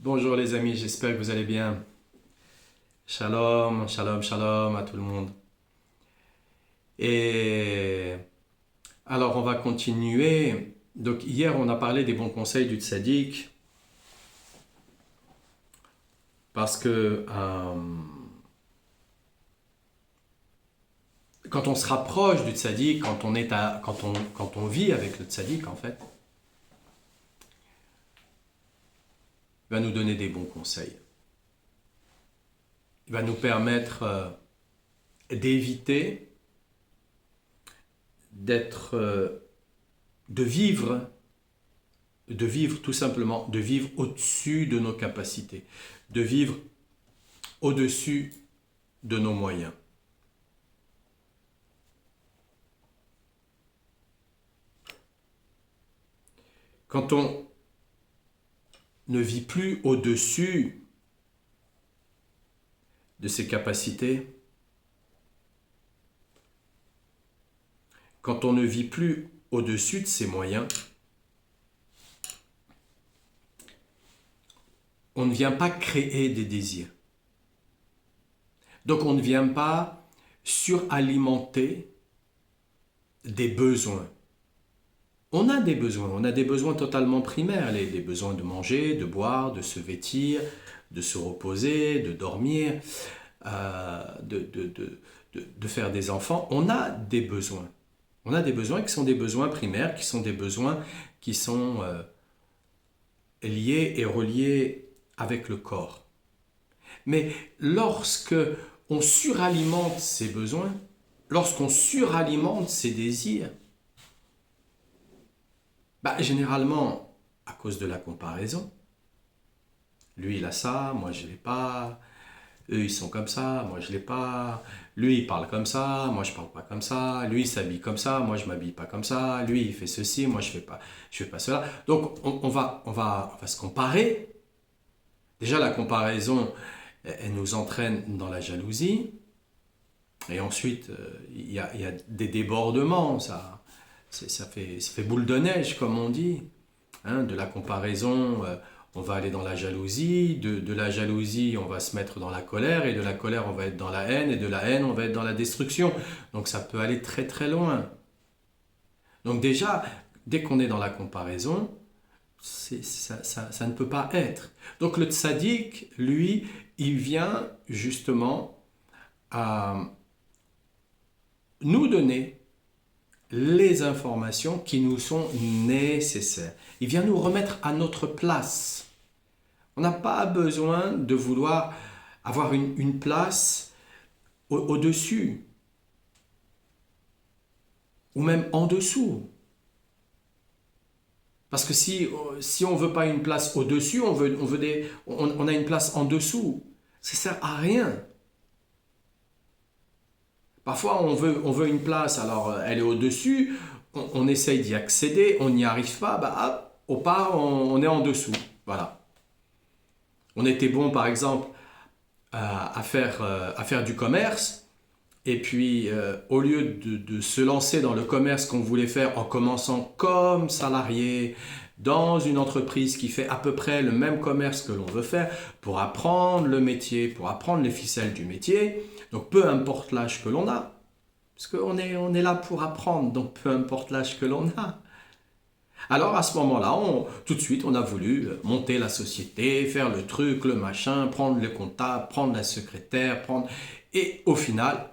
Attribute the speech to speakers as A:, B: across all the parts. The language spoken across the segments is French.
A: Bonjour les amis, j'espère que vous allez bien. Shalom, shalom, shalom à tout le monde. Et alors on va continuer. Donc hier on a parlé des bons conseils du tzaddik parce que quand on se rapproche du tzaddik, quand on vit avec le tzaddik en fait, il va nous donner des bons conseils. Il va nous permettre d'éviter de vivre tout simplement, de vivre au-dessus de nos capacités, de vivre au-dessus de nos moyens. Quand on ne vit plus au-dessus de ses capacités, quand on ne vit plus au-dessus de ses moyens, on ne vient pas créer des désirs. Donc on ne vient pas suralimenter des besoins. On a des besoins totalement primaires, des besoins de manger, de boire, de se vêtir, de se reposer, de dormir, de faire des enfants. On a des besoins. On a des besoins qui sont des besoins primaires, qui sont des besoins qui sont liés et reliés avec le corps. Mais lorsque on suralimente ces besoins, lorsqu'on suralimente ces désirs, généralement, à cause de la comparaison, lui il a ça, moi je l'ai pas, eux ils sont comme ça, moi je l'ai pas, lui il parle comme ça, moi je parle pas comme ça, lui il s'habille comme ça, moi je m'habille pas comme ça, lui il fait ceci, moi je fais pas cela. Donc on va se comparer. Déjà la comparaison, elle nous entraîne dans la jalousie, et ensuite il y a des débordements, ça fait boule de neige, comme on dit. Hein, de la comparaison, on va aller dans la jalousie. De la jalousie, on va se mettre dans la colère. Et de la colère, on va être dans la haine. Et de la haine, on va être dans la destruction. Donc ça peut aller très très loin. Donc déjà, dès qu'on est dans la comparaison, ça ne peut pas être. Donc le tzaddik, lui, il vient justement à nous donner les informations qui nous sont nécessaires. Il vient nous remettre à notre place. On n'a pas besoin de vouloir avoir une place au-dessus ou même en dessous. Parce que si on ne veut pas une place au-dessus, on a une place en dessous. Ça ne sert à rien. Parfois, on veut une place, alors elle est au-dessus, on essaye d'y accéder, on n'y arrive pas, hop, au part, on est en dessous. Voilà. On était bon, par exemple, à faire du commerce, et puis au lieu de se lancer dans le commerce qu'on voulait faire en commençant comme salarié, dans une entreprise qui fait à peu près le même commerce que l'on veut faire, pour apprendre le métier, pour apprendre les ficelles du métier, donc peu importe l'âge que l'on a, parce qu'on est là pour apprendre, donc peu importe l'âge que l'on a. Alors à ce moment-là, tout de suite, on a voulu monter la société, faire le truc, le machin, prendre le comptable, prendre la secrétaire, et au final,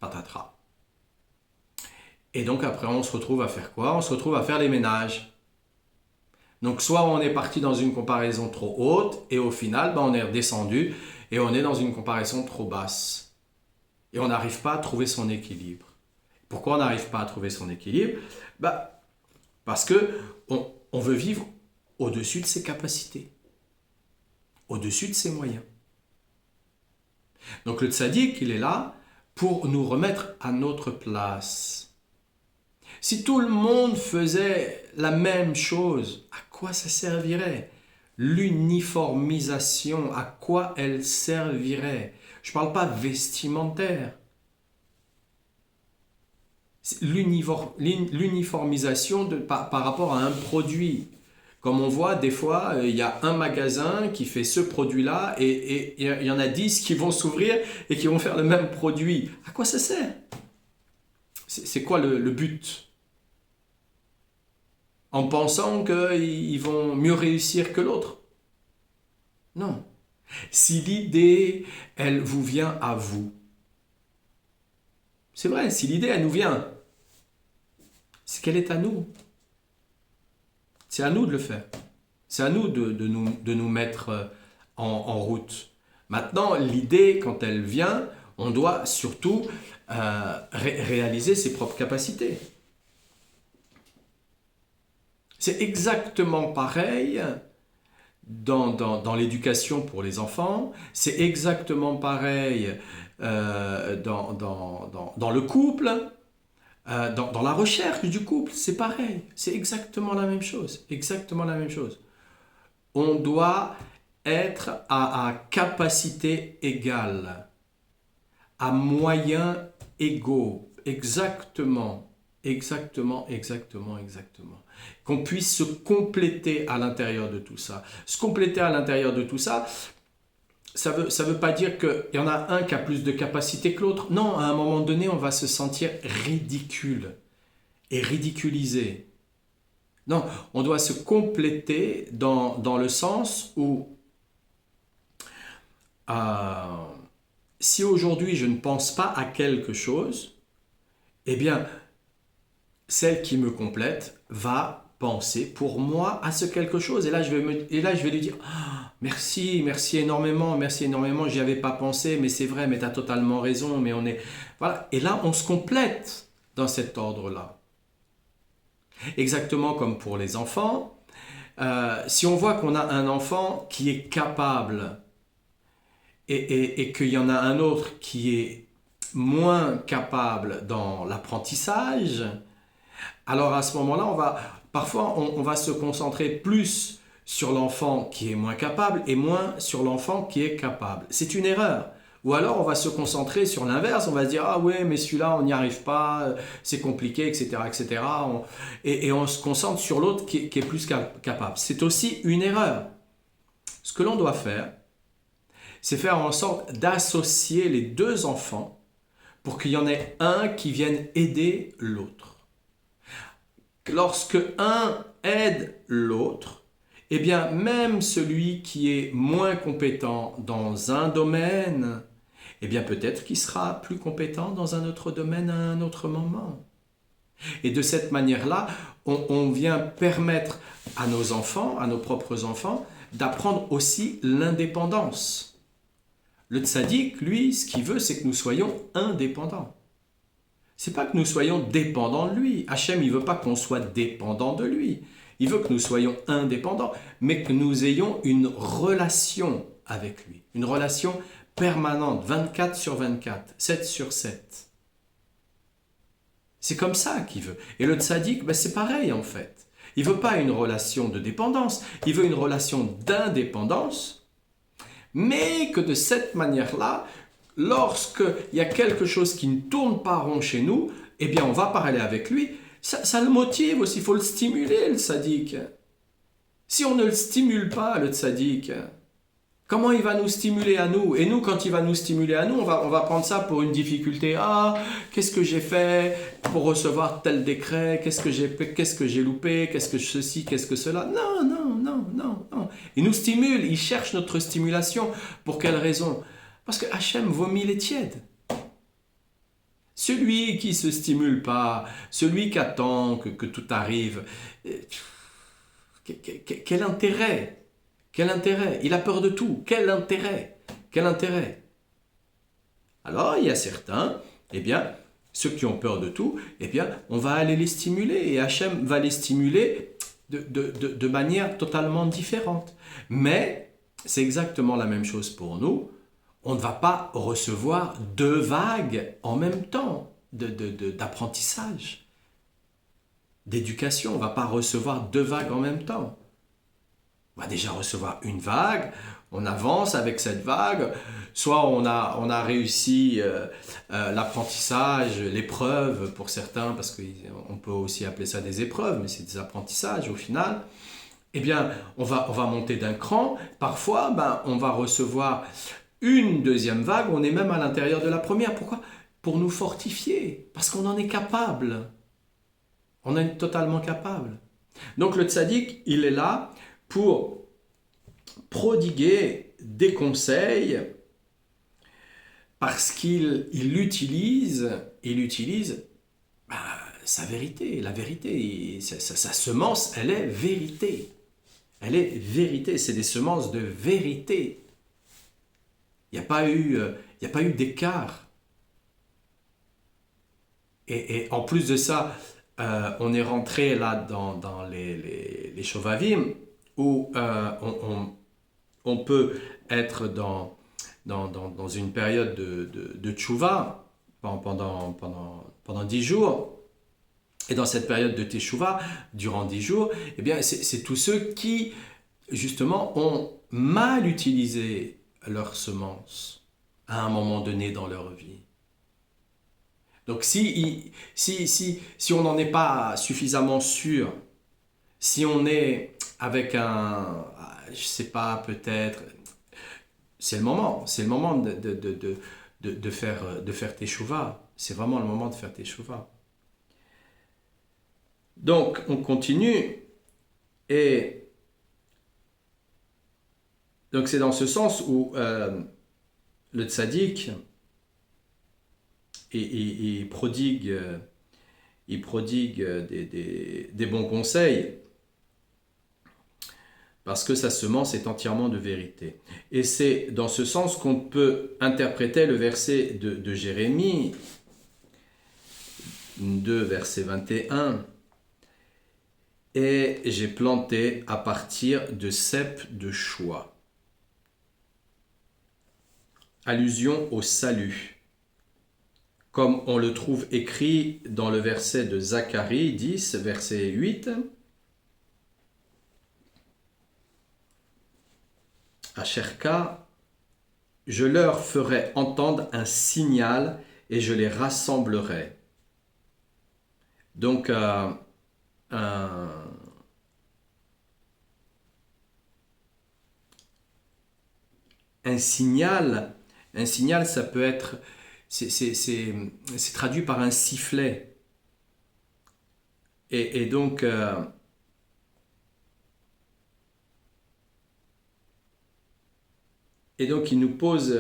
A: patatras. Et donc après, on se retrouve à faire quoi? On se retrouve à faire les ménages. Donc soit on est parti dans une comparaison trop haute, et au final, on est redescendu, et on est dans une comparaison trop basse. Et on n'arrive pas à trouver son équilibre. Pourquoi on n'arrive pas à trouver son équilibre? Parce que on veut vivre au-dessus de ses capacités, au-dessus de ses moyens. Donc le tzaddik, il est là pour nous remettre à notre place. Si tout le monde faisait la même chose, à quoi ça servirait? L'uniformisation, à quoi elle servirait? Je ne parle pas vestimentaire. L'uniformisation par rapport à un produit. Comme on voit, des fois, il y a un magasin qui fait ce produit-là et il y en a 10 qui vont s'ouvrir et qui vont faire le même produit. À quoi ça sert? C'est quoi le but? En pensant qu'ils vont mieux réussir que l'autre? Non. Si l'idée, elle vous vient à vous, c'est vrai, si l'idée, elle nous vient, c'est qu'elle est à nous. C'est à nous de le faire. C'est à nous de nous mettre en route. Maintenant, l'idée, quand elle vient, on doit surtout réaliser ses propres capacités. C'est exactement pareil dans l'éducation pour les enfants, c'est exactement pareil dans le couple, dans la recherche du couple, c'est pareil, c'est exactement la même chose, exactement la même chose. On doit être à capacité égale, à moyens égaux, exactement. Qu'on puisse se compléter à l'intérieur de tout ça. Se compléter à l'intérieur de tout ça, ça veut pas dire qu'il y en a un qui a plus de capacité que l'autre. Non, à un moment donné, on va se sentir ridicule et ridiculisé. Non, on doit se compléter dans le sens où si aujourd'hui je ne pense pas à quelque chose, eh bien, celle qui me complète va penser pour moi à ce quelque chose. Et là, je vais lui dire merci énormément, j'y avais pas pensé, mais c'est vrai, mais tu as totalement raison, mais on est... Voilà. Et là, on se complète dans cet ordre-là. Exactement comme pour les enfants. Si on voit qu'on a un enfant qui est capable et qu'il y en a un autre qui est moins capable dans l'apprentissage, alors à ce moment-là, parfois on va se concentrer plus sur l'enfant qui est moins capable et moins sur l'enfant qui est capable. C'est une erreur. Ou alors on va se concentrer sur l'inverse, on va se dire ah ouais mais celui-là on n'y arrive pas, c'est compliqué, etc. etc. Et on se concentre sur l'autre qui est plus capable. C'est aussi une erreur. Ce que l'on doit faire, c'est faire en sorte d'associer les deux enfants pour qu'il y en ait un qui vienne aider l'autre. Lorsque un aide l'autre, eh bien même celui qui est moins compétent dans un domaine, eh bien peut-être qu'il sera plus compétent dans un autre domaine à un autre moment. Et de cette manière-là, on vient permettre à nos enfants, à nos propres enfants, d'apprendre aussi l'indépendance. Le tzaddik, lui, ce qu'il veut, c'est que nous soyons indépendants. C'est pas que nous soyons dépendants de lui. Hachem, il veut pas qu'on soit dépendant de lui. Il veut que nous soyons indépendants, mais que nous ayons une relation avec lui. Une relation permanente, 24 sur 24, 7 sur 7. C'est comme ça qu'il veut. Et le tzaddik, c'est pareil en fait. Il veut pas une relation de dépendance, il veut une relation d'indépendance, mais que de cette manière-là, lorsqu'il y a quelque chose qui ne tourne pas rond chez nous, eh bien on va parler avec lui. Ça le motive aussi, il faut le stimuler, le tzaddik. Si on ne le stimule pas, le tzaddik, comment il va nous stimuler à nous? Et nous, quand il va nous stimuler à nous, on va prendre ça pour une difficulté. Ah, qu'est-ce que j'ai fait pour recevoir tel décret? Qu'est-ce que j'ai loupé? Qu'est-ce que ceci? Qu'est-ce que cela? Non. Il nous stimule, il cherche notre stimulation. Pour quelle raison? Parce que Hachem vomit les tièdes. Celui qui ne se stimule pas, celui qui attend que tout arrive, quel intérêt? Quel intérêt? Il a peur de tout. Quel intérêt? Quel intérêt? Alors, il y a certains, eh bien, ceux qui ont peur de tout, eh bien, on va aller les stimuler et Hachem va les stimuler de manière totalement différente. Mais c'est exactement la même chose pour nous. On ne va pas recevoir deux vagues en même temps d'apprentissage, d'éducation. On ne va pas recevoir deux vagues en même temps. On va déjà recevoir une vague, on avance avec cette vague, soit on a réussi l'apprentissage, l'épreuve pour certains, parce qu'on peut aussi appeler ça des épreuves, mais c'est des apprentissages au final. eh bien, on va monter d'un cran. Parfois, ben, on va recevoir une deuxième vague. On est même à l'intérieur de la première. Pourquoi? Pour nous fortifier. Parce qu'on en est capable. On est totalement capable. Donc le tzaddik, il est là pour prodiguer des conseils parce qu'il utilise bah, sa vérité, la vérité. Sa semence, elle est vérité. Elle est vérité, c'est des semences de vérité. Il n'y a pas eu d'écart. Et en plus de ça, on est rentré là dans les Shovavim, où on peut être dans une période de tchouva pendant 10 jours. Et dans cette période de Teshuvah, durant 10 jours, eh bien, c'est tous ceux qui, justement, ont mal utilisé leurs semences à un moment donné dans leur vie. Donc si on n'en est pas suffisamment sûr, si on est avec je sais pas, peut-être, c'est le moment de faire Teshuvah. C'est vraiment le moment de faire Teshuvah. Donc, on continue, et donc c'est dans ce sens où le tzaddik, il prodigue des bons conseils, parce que sa semence est entièrement de vérité. Et c'est dans ce sens qu'on peut interpréter le verset de Jérémie 2, verset 21. Et j'ai planté à partir de cep de choix. Allusion au salut, comme on le trouve écrit dans le verset de Zacharie 10, verset 8. Asherka, je leur ferai entendre un signal et je les rassemblerai. Donc, un signal, ça peut être, c'est traduit par un sifflet. Et donc, il nous pose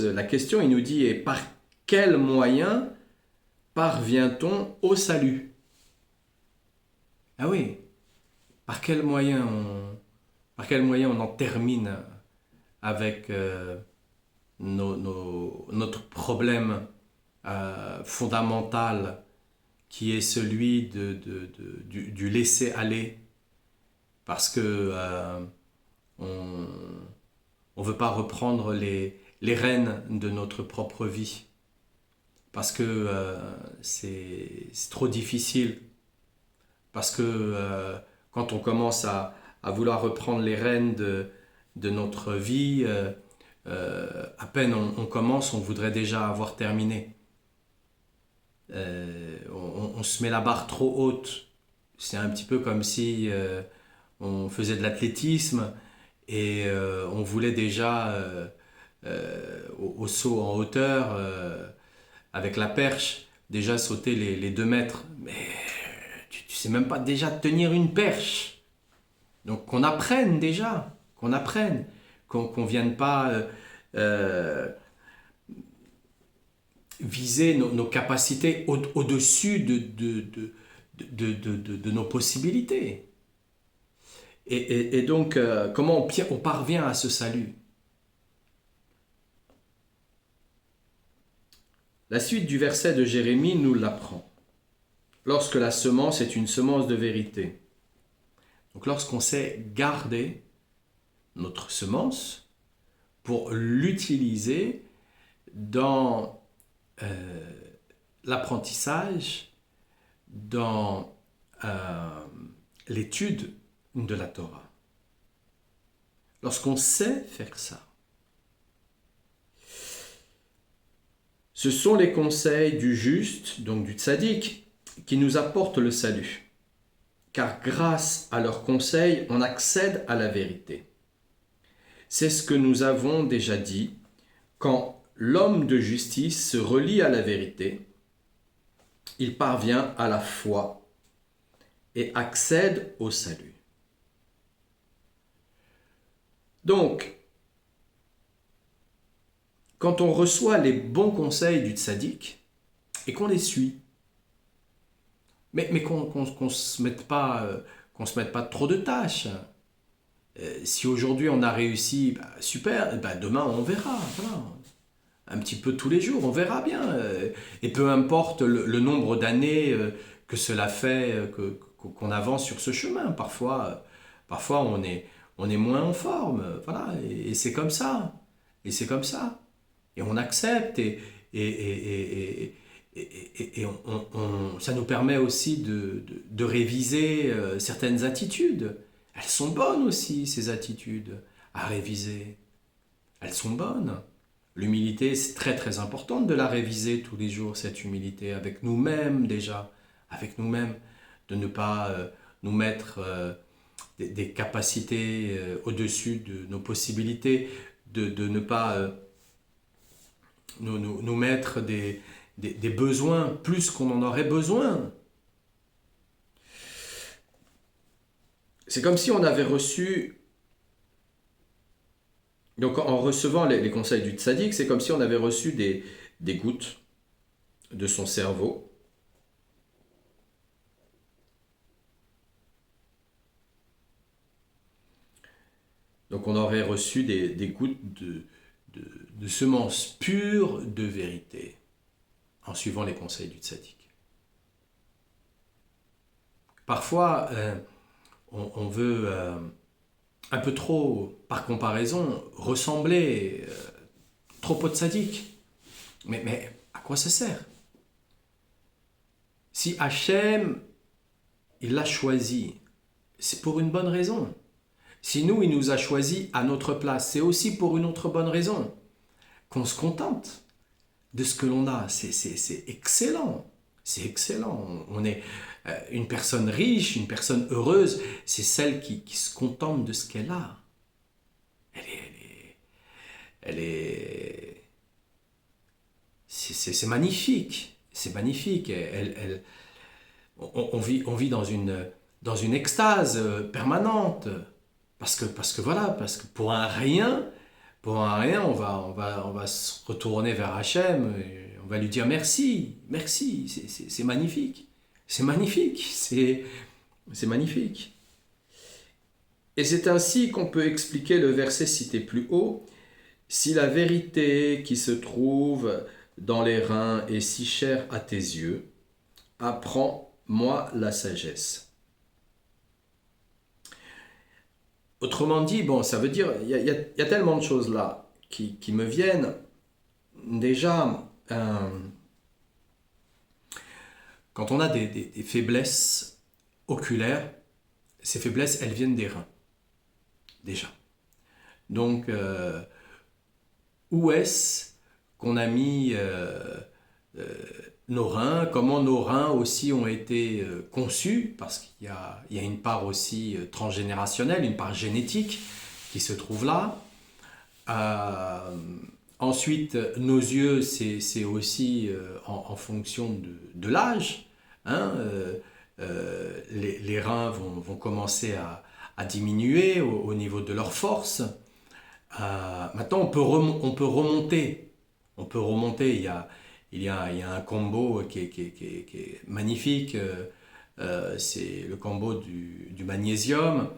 A: la question, il nous dit, et par quel moyen parvient-on au salut? Ah oui, par quel moyen on en termine avec notre problème fondamental, qui est celui du laisser-aller, parce que on ne veut pas reprendre les rênes de notre propre vie, parce que c'est trop difficile, parce que quand on commence à vouloir reprendre les rênes de notre vie, à peine on commence, on voudrait déjà avoir terminé. On se met la barre trop haute. C'est un petit peu comme si on faisait de l'athlétisme et on voulait déjà au saut en hauteur, avec la perche, déjà sauter les 2 mètres. Mais tu sais même pas déjà tenir une perche. Donc qu'on apprenne déjà, qu'on vienne pas viser nos capacités au-dessus de nos possibilités. Et donc, comment on parvient à ce salut? La suite du verset de Jérémie nous l'apprend. Lorsque la semence est une semence de vérité. Donc lorsqu'on sait garder notre semence pour l'utiliser dans l'apprentissage, dans l'étude de la Torah. Lorsqu'on sait faire ça, ce sont les conseils du juste, donc du tzaddik, qui nous apportent le salut, car grâce à leurs conseils, on accède à la vérité. C'est ce que nous avons déjà dit, quand l'homme de justice se relie à la vérité, il parvient à la foi et accède au salut. Donc, quand on reçoit les bons conseils du tzaddik et qu'on les suit, mais qu'on se mette pas, trop de tâches. Si aujourd'hui on a réussi, super, demain on verra. Voilà. Un petit peu tous les jours, on verra bien. Et peu importe le nombre d'années que cela fait qu'on avance sur ce chemin. Parfois on est moins en forme. Voilà. Et c'est comme ça. Et c'est comme ça. Et on accepte. Et ça nous permet aussi de réviser certaines attitudes. Elles sont bonnes aussi, ces attitudes, à réviser. Elles sont bonnes. L'humilité, c'est très très important de la réviser tous les jours, cette humilité, avec nous-mêmes déjà, avec nous-mêmes, de ne pas nous mettre des capacités au-dessus de nos possibilités, de ne pas nous mettre des besoins plus qu'on en aurait besoin. C'est comme si on avait reçu, donc en recevant les conseils du tzaddik, c'est comme si on avait reçu des gouttes de son cerveau. Donc on aurait reçu des gouttes de semences pures de vérité en suivant les conseils du tzaddik. Parfois, on veut un peu trop, par comparaison, ressembler trop au tzaddik. Mais à quoi ça sert? Si Hachem, il l'a choisi, c'est pour une bonne raison. Si nous, il nous a choisi à notre place, c'est aussi pour une autre bonne raison. Qu'on se contente de ce que l'on a, c'est excellent. C'est excellent. On est une personne riche, une personne heureuse, c'est celle qui se contente de ce qu'elle a. C'est magnifique. C'est magnifique. On vit dans une extase permanente. Parce que voilà, parce que pour un rien, on va se retourner vers Hachem, et on va lui dire merci, c'est magnifique, c'est magnifique, c'est magnifique. Et c'est ainsi qu'on peut expliquer le verset cité plus haut. Si la vérité qui se trouve dans les reins est si chère à tes yeux, apprends-moi la sagesse. Autrement dit, bon, ça veut dire, il y a tellement de choses là qui me viennent. Déjà, quand on a des faiblesses oculaires, ces faiblesses, elles viennent des reins. Déjà. Donc, où est-ce qu'on a mis nos reins, comment nos reins aussi ont été conçus, parce qu'il y a une part aussi transgénérationnelle, une part génétique qui se trouve là. Ensuite, nos yeux, c'est aussi en fonction de l'âge. Hein, les reins vont commencer à diminuer au niveau de leur force. Maintenant, on peut remonter. On peut remonter. Il y a un combo qui est magnifique. C'est le combo du magnésium.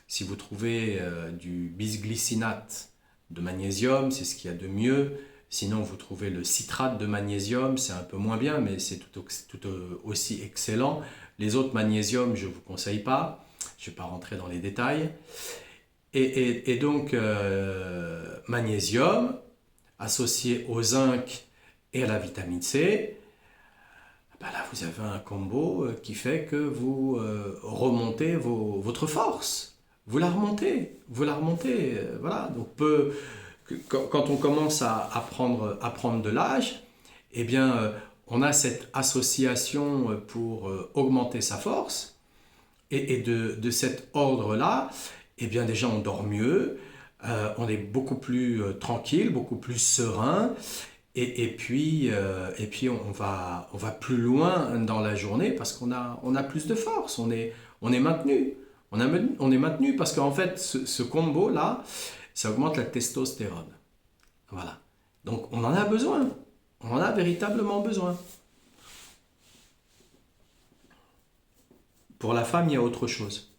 A: Si vous trouvez du bisglycinate de magnésium, c'est ce qu'il y a de mieux. Sinon, vous trouvez le citrate de magnésium, c'est un peu moins bien, mais c'est tout aussi excellent. Les autres magnésiums, je ne vous conseille pas. Je ne vais pas rentrer dans les détails. Et donc, magnésium, associé au zinc et à la vitamine C, ben là, vous avez un combo qui fait que vous remontez votre force. Vous la remontez. Voilà. Donc, quand on commence à prendre de l'âge, eh bien, on a cette association pour augmenter sa force. Et de cet ordre-là, eh bien déjà on dort mieux, on est beaucoup plus tranquille, beaucoup plus serein, et puis on va plus loin dans la journée parce on a plus de force, on est maintenu. On est maintenu parce qu'en fait, ce combo-là, ça augmente la testostérone. Voilà. Donc on en a besoin. On en a véritablement besoin. Pour la femme, il y a autre chose.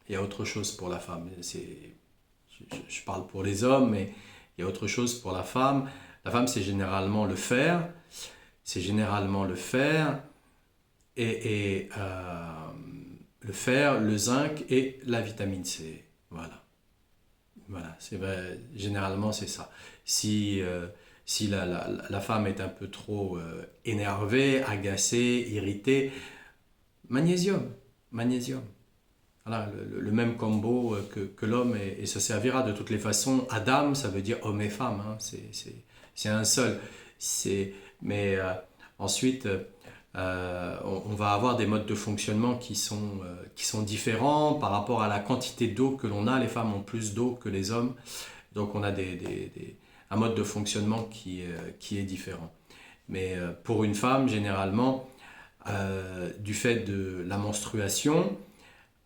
A: Il y a autre chose pour la femme. Je parle pour les hommes, mais il y a autre chose pour la femme. La femme, c'est généralement le fer. C'est généralement le fer le fer, le zinc et la vitamine C. Voilà. Voilà. C'est vrai, généralement, c'est ça. Si la femme est un peu trop énervée, agacée, irritée, magnésium. Magnésium. Voilà, le même combo que l'homme, et ça servira de toutes les façons. Adam, ça veut dire homme et femme, hein, c'est un seul. Mais ensuite, on va avoir des modes de fonctionnement qui sont différents par rapport à la quantité d'eau que l'on a. Les femmes ont plus d'eau que les hommes, donc on a un mode de fonctionnement qui est différent. Mais pour une femme, généralement, du fait de la menstruation,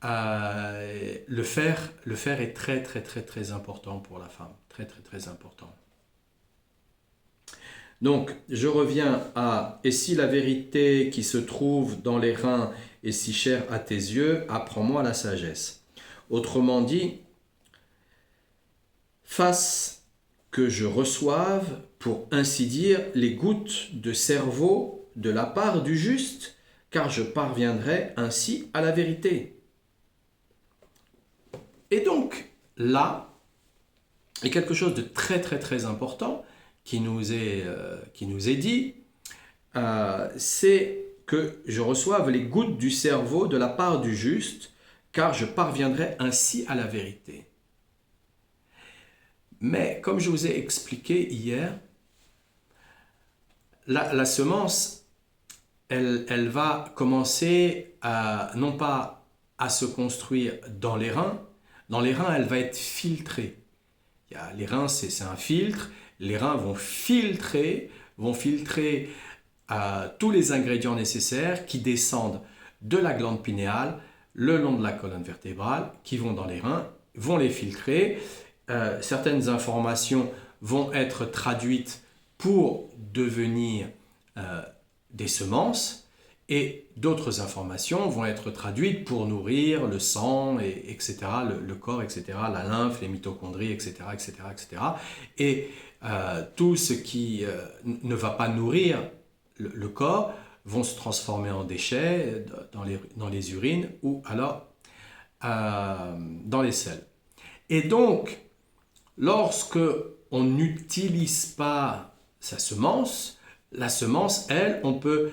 A: le fer est très très très très important pour la femme, très très très important. Donc je reviens à et si la vérité qui se trouve dans les reins est si chère à tes yeux, apprends-moi la sagesse. Autrement dit, fasse que je reçoive, pour ainsi dire, les gouttes de cerveau de la part du juste, car je parviendrai ainsi à la vérité. Et donc, là, il y a quelque chose de très très très important qui nous est dit, c'est que je reçoive les gouttes du cerveau de la part du juste, car je parviendrai ainsi à la vérité. Mais comme je vous ai expliqué hier, la semence, elle va commencer non pas à se construire dans les reins. Dans les reins, elle va être filtrée. Les reins, c'est un filtre. Les reins vont filtrer tous les ingrédients nécessaires qui descendent de la glande pinéale le long de la colonne vertébrale, qui vont dans les reins, vont les filtrer. Certaines informations vont être traduites pour devenir des semences, et d'autres informations vont être traduites pour nourrir le sang, etc., le corps, etc., la lymphe, les mitochondries, etc., etc., etc. Et tout ce qui ne va pas nourrir le corps vont se transformer en déchets dans les urines ou alors dans les selles. Et donc, lorsque on n'utilise pas sa semence, la semence, elle, on peut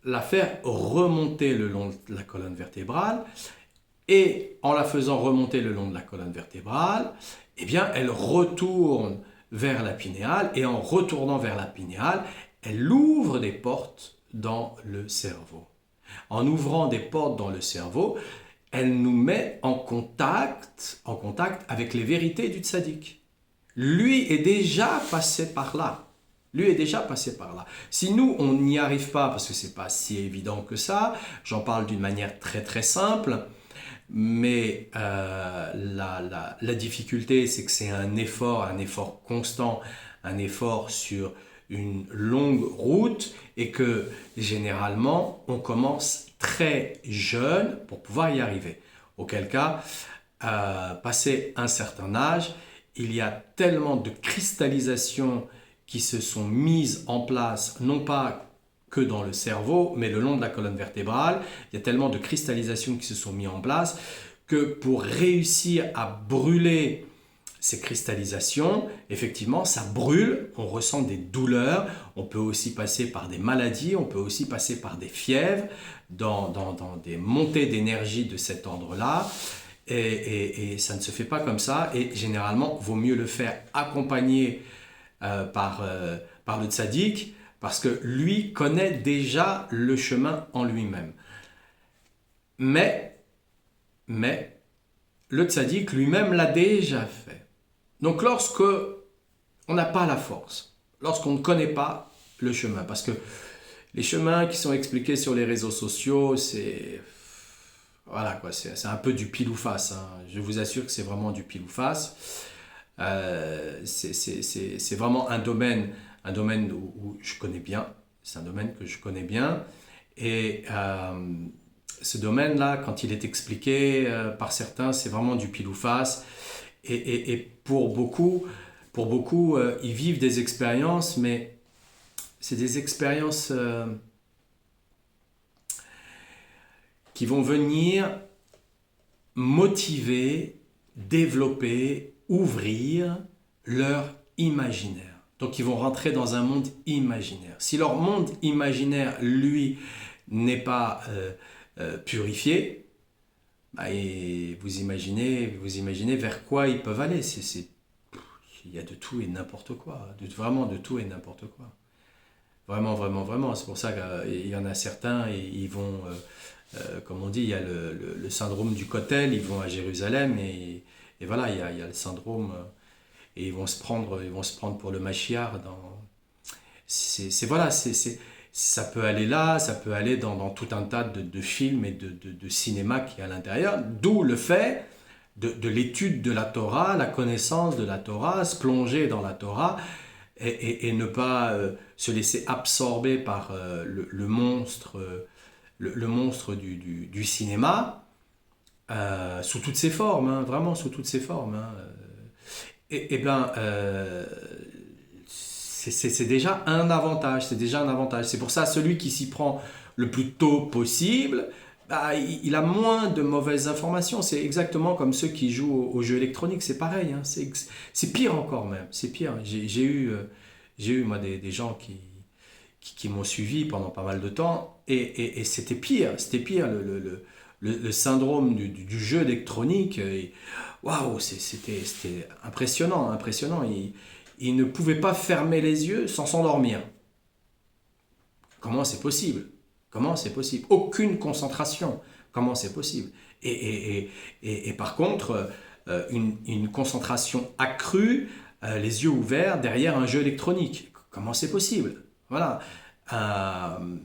A: la faire remonter le long de la colonne vertébrale, et en la faisant remonter le long de la colonne vertébrale, eh bien, elle retourne vers la pinéale, et en retournant vers la pinéale, elle ouvre des portes dans le cerveau. En ouvrant des portes dans le cerveau, elle nous met en contact avec les vérités du tzaddik. Lui est déjà passé par là. Lui est déjà passé par là. Si nous, on n'y arrive pas, parce que ce n'est pas si évident que ça, j'en parle d'une manière très très simple, mais la difficulté, c'est que c'est un effort constant, un effort sur une longue route, et que généralement, on commence très jeune pour pouvoir y arriver. Auquel cas, passé un certain âge, il y a tellement de cristallisations qui se sont mises en place, non pas que dans le cerveau, mais le long de la colonne vertébrale. Il y a tellement de cristallisations qui se sont mises en place que pour réussir à brûler ces cristallisations, effectivement, ça brûle, on ressent des douleurs, on peut aussi passer par des maladies, on peut aussi passer par des fièvres, dans des montées d'énergie de cet ordre-là. Et ça ne se fait pas comme ça, et généralement, il vaut mieux le faire accompagné par le tzaddik, parce que lui connaît déjà le chemin en lui-même. Mais mais le tzaddik lui-même l'a déjà fait. Donc lorsque on n'a pas la force, lorsqu'on ne connaît pas le chemin, parce que les chemins qui sont expliqués sur les réseaux sociaux, c'est voilà quoi, c'est un peu du pile ou face, hein. Je vous assure que c'est vraiment du pile ou face. C'est vraiment un domaine où je connais bien. C'est un domaine que je connais bien. Et ce domaine-là, quand il est expliqué par certains, c'est vraiment du pile ou face. Et pour beaucoup ils vivent des expériences, mais c'est des expériences qui vont venir motiver, développer, ouvrir leur imaginaire. Donc ils vont rentrer dans un monde imaginaire. Si leur monde imaginaire, lui, n'est pas purifié, bah, et vous imaginez vers quoi ils peuvent aller. Il y a de tout et n'importe quoi. Vraiment de tout et n'importe quoi. Vraiment, vraiment, vraiment. C'est pour ça qu'il y en a certains, et ils vont, comme on dit, il y a le syndrome du Kotel, ils vont à Jérusalem, et voilà, il y a le syndrome, et ils vont se prendre pour le Mashiach. Voilà, ça peut aller là, ça peut aller dans tout un tas de films et de cinéma qui est à l'intérieur, d'où le fait de l'étude de la Torah, la connaissance de la Torah, se plonger dans la Torah, et ne pas se laisser absorber par le monstre, le monstre du cinéma, sous toutes ses formes, hein, vraiment sous toutes ses formes. Hein. Et bien, c'est déjà un avantage, c'est déjà un avantage. C'est pour ça, celui qui s'y prend le plus tôt possible, bah, il a moins de mauvaises informations. C'est exactement comme ceux qui jouent aux jeux électroniques, c'est pareil. Hein. C'est pire encore même, c'est pire. J'ai eu moi des gens qui m'ont suivi pendant pas mal de temps, et c'était pire, le syndrome du jeu électronique. Waouh, c'était impressionnant, impressionnant. Il ne pouvait pas fermer les yeux sans s'endormir. Comment c'est possible? Comment c'est possible? Aucune concentration. Comment c'est possible? Et par contre, une concentration accrue, les yeux ouverts derrière un jeu électronique. Comment c'est possible? Voilà. Euh,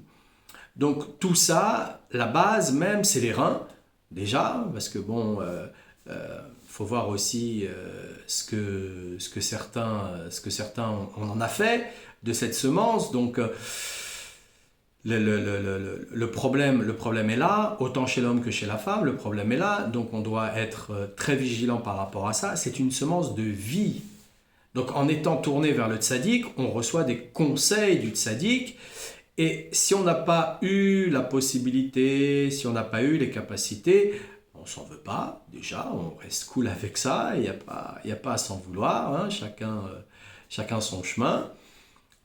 A: donc tout ça, la base même, c'est les reins, déjà, parce que bon, faut voir aussi ce que certains on en a fait de cette semence. Donc le problème est là, autant chez l'homme que chez la femme, le problème est là, donc on doit être très vigilant par rapport à ça. C'est une semence de vie. Donc en étant tourné vers le tzaddik, on reçoit des conseils du tzaddik, et si on n'a pas eu la possibilité, si on n'a pas eu les capacités, on s'en veut pas, déjà, on reste cool avec ça, il n'y a pas à s'en vouloir, hein, chacun son chemin.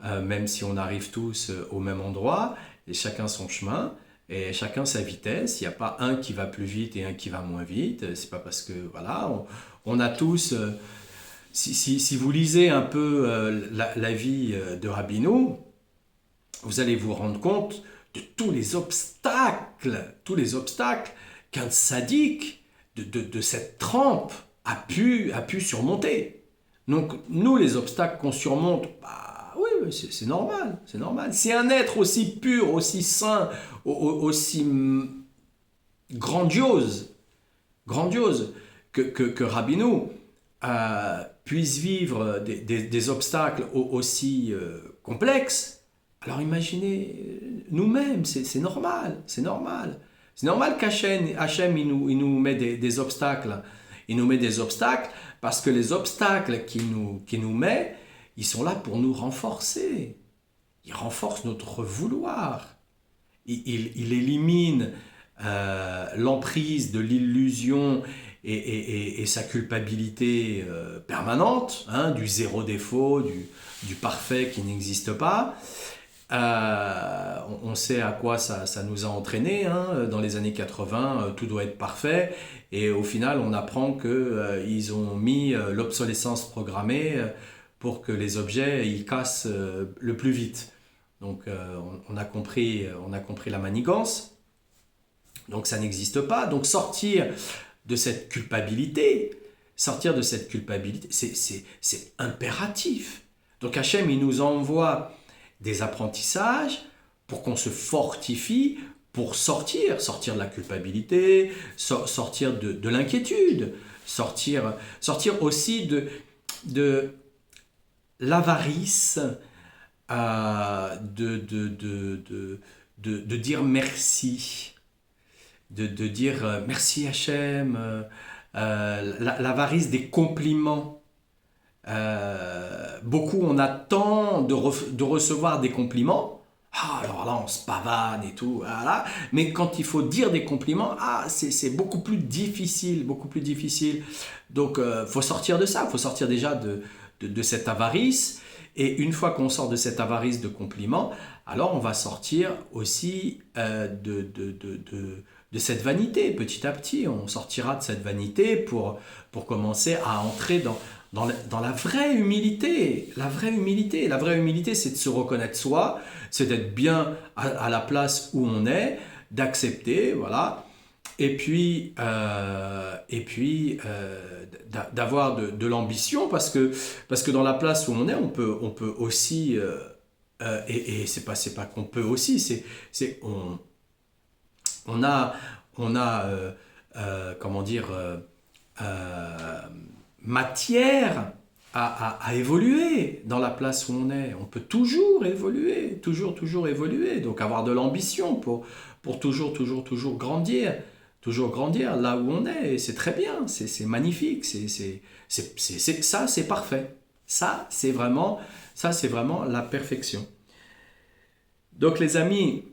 A: Même si on arrive tous au même endroit, et chacun son chemin, et chacun sa vitesse. Il n'y a pas un qui va plus vite et un qui va moins vite. C'est pas parce que, voilà, on a tous... si vous lisez un peu la vie de Rabbeinu, vous allez vous rendre compte de tous les obstacles qu'un sadique de cette trempe a pu surmonter. Donc, nous, les obstacles qu'on surmonte, bah oui, c'est normal, c'est normal. Si un être aussi pur, aussi saint, aussi grandiose que Rabbeinu puisse vivre des obstacles aussi complexes, alors imaginez nous-mêmes, c'est normal, c'est normal. C'est normal qu'Hachem il nous met des obstacles. Il nous met des obstacles parce que les obstacles qu'il nous met, ils sont là pour nous renforcer. Ils renforcent notre vouloir. Il élimine l'emprise de l'illusion et sa culpabilité permanente, hein, du zéro défaut, du parfait qui n'existe pas. On sait à quoi ça nous a entraîné, hein. Dans les années 80, tout doit être parfait, et au final on apprend qu'ils ont mis l'obsolescence programmée pour que les objets ils cassent le plus vite. Donc on a compris la manigance. Donc ça n'existe pas. Donc de cette culpabilité, sortir de cette culpabilité, c'est impératif. Donc Hachem, il nous envoie des apprentissages pour qu'on se fortifie, pour sortir de la culpabilité, sortir de l'inquiétude, sortir aussi de l'avarice, de dire merci, de dire merci Hachem, l'avarice des compliments. Beaucoup on attend de recevoir des compliments. Ah, alors là on se pavane et tout, voilà. Mais quand il faut dire des compliments, c'est beaucoup plus difficile, beaucoup plus difficile. Donc faut sortir de ça, faut sortir déjà de cette avarice. Et une fois qu'on sort de cette avarice de compliments, alors on va sortir aussi de cette vanité. Petit à petit, on sortira de cette vanité pour commencer à entrer dans la vraie humilité. La vraie humilité, c'est de se reconnaître soi, c'est d'être bien à la place où on est, d'accepter, voilà. Et puis d'avoir de l'ambition parce que dans la place où on est, on peut aussi et c'est pas qu'on peut aussi, c'est on a comment dire euh, matière à évoluer dans la place où on est. On peut toujours évoluer, toujours évoluer. Donc avoir de l'ambition pour toujours grandir là où on est. Et c'est très bien, c'est magnifique, ça, c'est parfait. Ça, c'est vraiment la perfection. Donc les amis,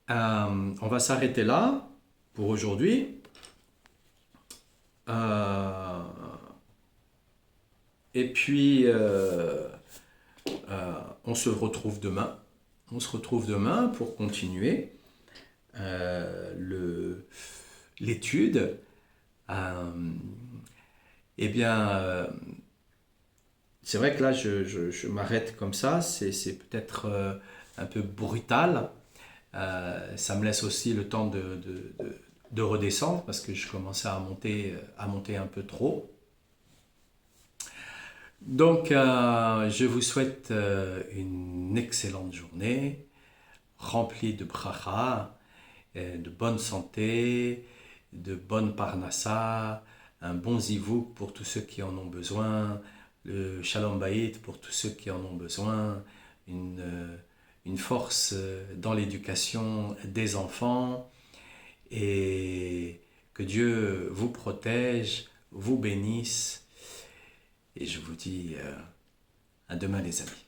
A: on va s'arrêter là pour aujourd'hui. Et puis, on se retrouve demain. On se retrouve demain pour continuer l'étude. Eh bien, c'est vrai que là, je m'arrête comme ça. C'est peut-être un peu brutal. Ça me laisse aussi le temps de redescendre parce que je commençais à monter un peu trop. Donc, je vous souhaite une excellente journée, remplie de bracha, de bonne santé, de bonne parnassa, un bon zivouk pour tous ceux qui en ont besoin, le shalom bayit pour tous ceux qui en ont besoin, une force dans l'éducation des enfants, et que Dieu vous protège, vous bénisse. Et je vous dis à demain les amis.